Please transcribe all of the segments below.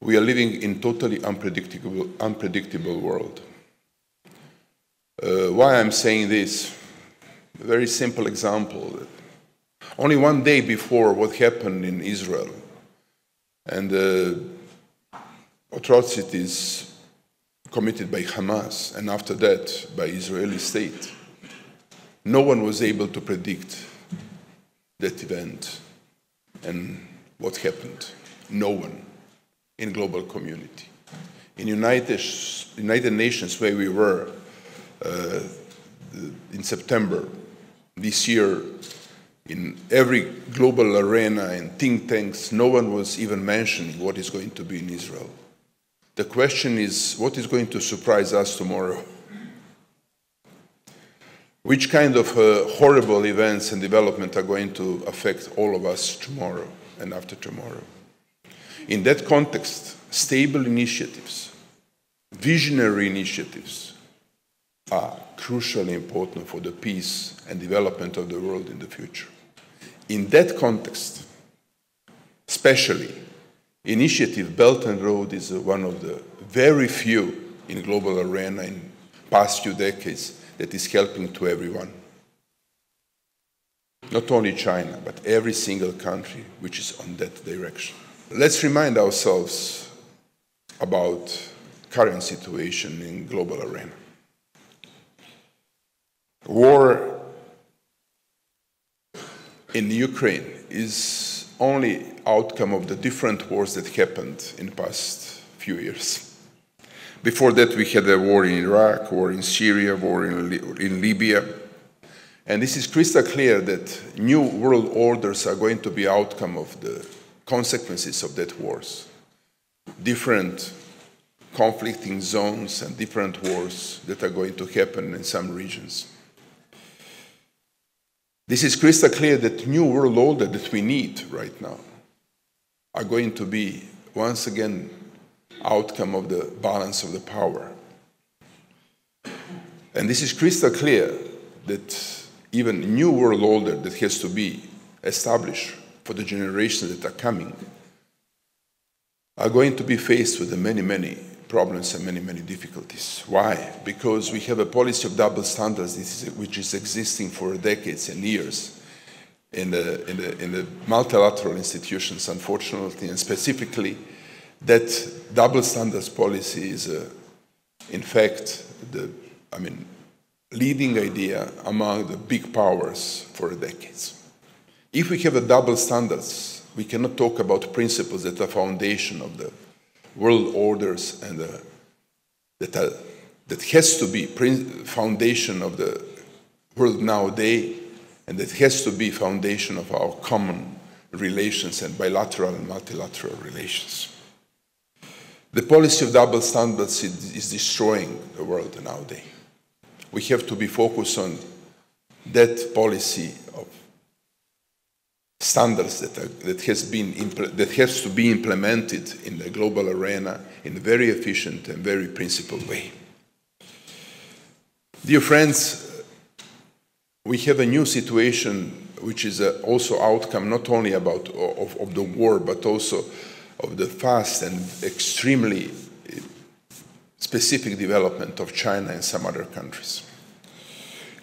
we are living in totally unpredictable world. Why I'm saying this? A very simple example. Only one day before what happened in Israel and the atrocities committed by Hamas, and after that by Israeli state, no one was able to predict that event and what happened. No one in global community. In United Nations, where we were in September this year, in every global arena and think tanks, no one was even mentioning what is going to be in Israel. The question is, what is going to surprise us tomorrow? Which kind of horrible events and development are going to affect all of us tomorrow and after tomorrow? In that context, stable initiatives, visionary initiatives are crucially important for the peace and development of the world in the future. In that context, especially, initiative Belt and Road is one of the very few in global arena in past few decades that is helping to everyone. Not only China, but every single country which is on that direction. Let's remind ourselves about current situation in global arena. War in Ukraine is only outcome of the different wars that happened in the past few years. Before that, we had a war in Iraq, war in Syria, war in Libya. And this is crystal clear that new world orders are going to be outcome of the consequences of that wars. Different conflicting zones and different wars that are going to happen in some regions. This is crystal clear that new world order that we need right now are going to be, once again, outcome of the balance of the power. And this is crystal clear that even new world order that has to be established for the generations that are coming are going to be faced with the many, many problems and many, many difficulties. Why? Because we have a policy of double standards which is existing for decades and years in the multilateral institutions, unfortunately, and specifically that double standards policy is, in fact, the leading idea among the big powers for decades. If we have a double standards, we cannot talk about principles that are foundation of the world orders and that has to be foundation of the world nowadays, and that has to be foundation of our common relations and bilateral and multilateral relations. The policy of double standards is destroying the world nowadays. We have to be focused on that policy of standards that has to be implemented in the global arena in a very efficient and very principled way. Dear friends, we have a new situation which is also outcome not only of the war, but also of the fast and extremely specific development of China and some other countries.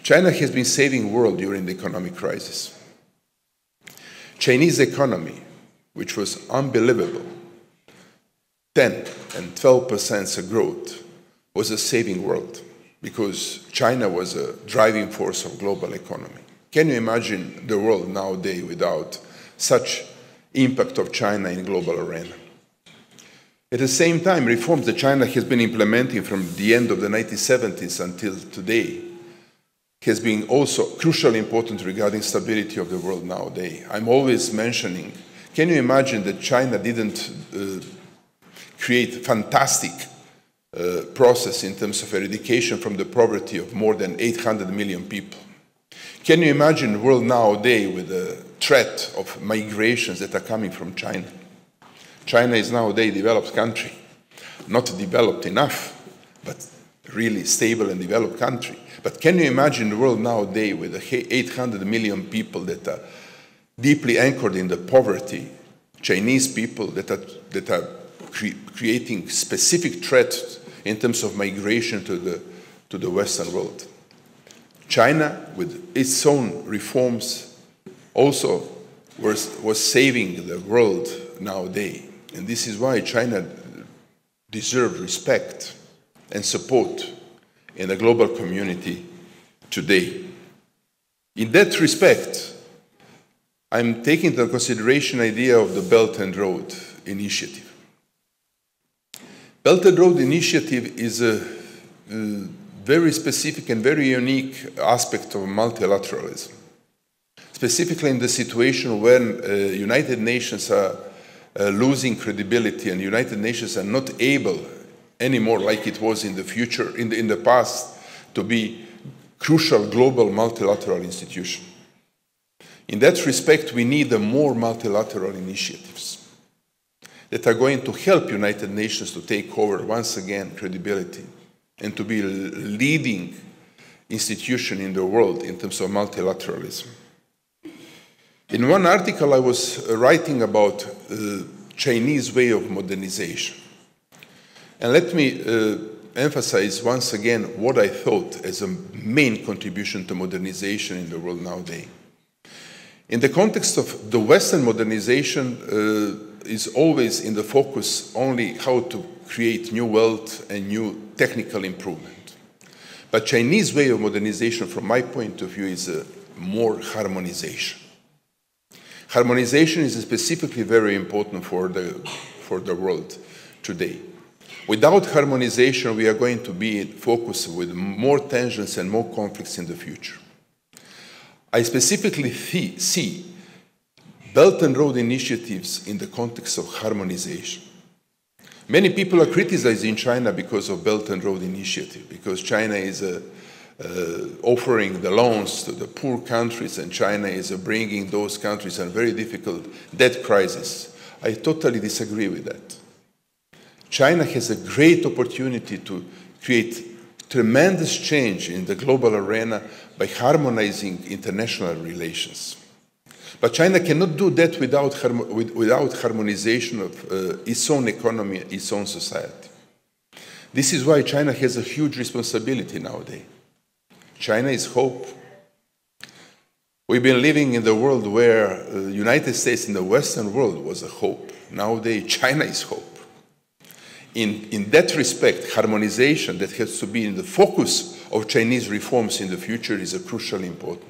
China has been saving the world during the economic crisis. Chinese economy, which was unbelievable, 10 and 12% growth, was a saving world because China was a driving force of global economy. Can you imagine the world nowadays without such impact of China in global arena? At the same time, reforms that China has been implementing from the end of the 1970s until today has been also crucially important regarding stability of the world nowadays. I'm always mentioning, can you imagine that China didn't create fantastic process in terms of eradication from the poverty of more than 800 million people? Can you imagine the world nowadays with the threat of migrations that are coming from China? China is nowadays a developed country, not developed enough, but really stable and developed country. But can you imagine the world nowadays with 800 million people that are deeply anchored in the poverty, Chinese people that are creating specific threats in terms of migration to the Western world. China, with its own reforms, also was saving the world nowadays. And this is why China deserves respect and support in the global community today. In that respect, I'm taking into consideration the idea of the Belt and Road Initiative. Belt and Road Initiative is a very specific and very unique aspect of multilateralism, specifically in the situation when United Nations are losing credibility and United Nations are not able anymore, like it was in the future, in the past, to be crucial global multilateral institution. In that respect, we need more multilateral initiatives that are going to help United Nations to take over once again credibility and to be a leading institution in the world in terms of multilateralism. In one article I was writing about the Chinese way of modernization. And let me emphasize once again what I thought as a main contribution to modernization in the world nowadays. In the context of the Western modernization is always in the focus only how to create new wealth and new technical improvement. But Chinese way of modernization, from my point of view, is more harmonization. Harmonization is specifically very important for the world today. Without harmonization, we are going to be focused with more tensions and more conflicts in the future. I specifically see Belt and Road initiatives in the context of harmonization. Many people are criticizing China because of Belt and Road initiative, because China is offering the loans to the poor countries and China is bringing those countries in a very difficult debt crisis. I totally disagree with that. China has a great opportunity to create tremendous change in the global arena by harmonizing international relations. But China cannot do that without harmonization of its own economy, its own society. This is why China has a huge responsibility nowadays. China is hope. We've been living in the world where the United States in the Western world was a hope. Nowadays, China is hope. In that respect, harmonization that has to be in the focus of Chinese reforms in the future is crucially important.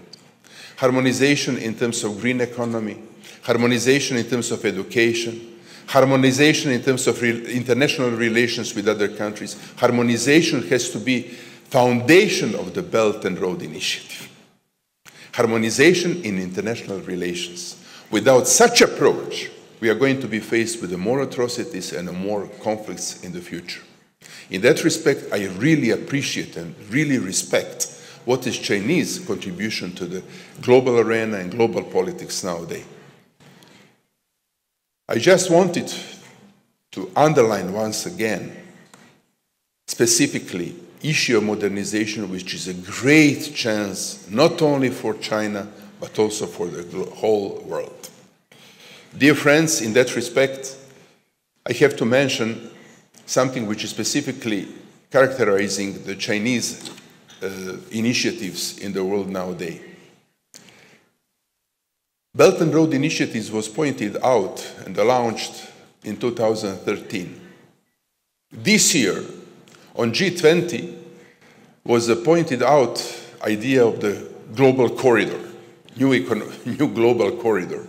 Harmonization in terms of green economy, harmonization in terms of education, harmonization in terms of international relations with other countries. Harmonization has to be foundation of the Belt and Road Initiative. Harmonization in international relations. Without such approach, we are going to be faced with more atrocities and more conflicts in the future. In that respect, I really appreciate and really respect what is Chinese contribution to the global arena and global politics nowadays. I just wanted to underline once again, specifically, issue of modernization, which is a great chance, not only for China, but also for the whole world. Dear friends, in that respect, I have to mention something which is specifically characterizing the Chinese initiatives in the world nowadays. Belt and Road Initiatives was pointed out and launched in 2013. This year, on G20, was pointed out idea of the global corridor, new global corridor,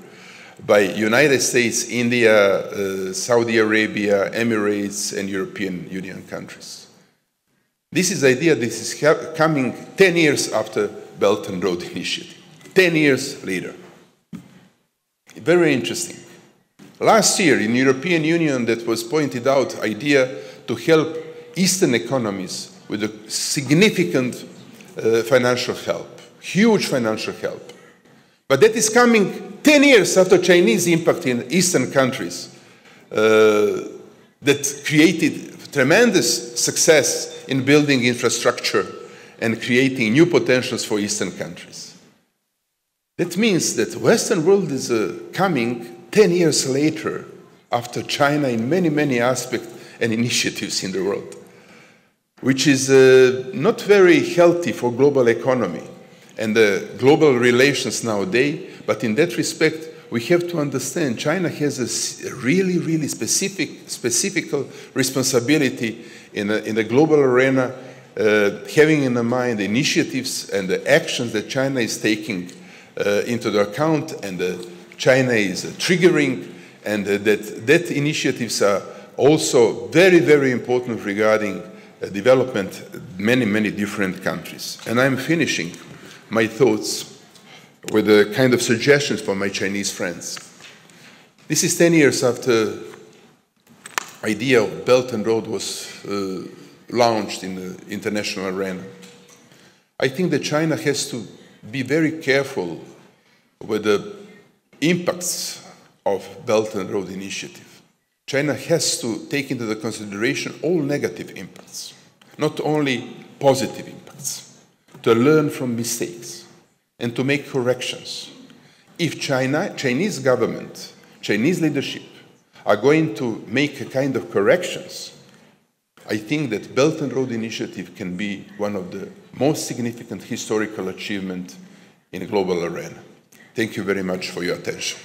by United States, India, Saudi Arabia, Emirates, and European Union countries. This is the idea that is coming 10 years after Belt and Road Initiative, 10 years later. Very interesting. Last year in European Union that was pointed out idea to help Eastern economies with a significant financial help, huge financial help. But that is coming 10 years after Chinese impact in Eastern countries that created tremendous success in building infrastructure and creating new potentials for Eastern countries. That means that the Western world is coming 10 years later after China in many, many aspects and initiatives in the world, which is not very healthy for global economy and global relations nowadays. But in that respect, we have to understand China has a really, really specific responsibility in the global arena, having in mind the initiatives and the actions that China is taking into the account, and China is triggering, and that initiatives are also very, very important regarding development in many different countries. And I'm finishing my thoughts with a kind of suggestions for my Chinese friends. This is 10 years after the idea of Belt and Road was launched in the international arena. I think that China has to be very careful with the impacts of Belt and Road Initiative. China has to take into the consideration all negative impacts, not only positive impacts, to learn from mistakes and to make corrections. If Chinese government, Chinese leadership are going to make a kind of corrections, I think that Belt and Road Initiative can be one of the most significant historical achievements in the global arena. Thank you very much for your attention.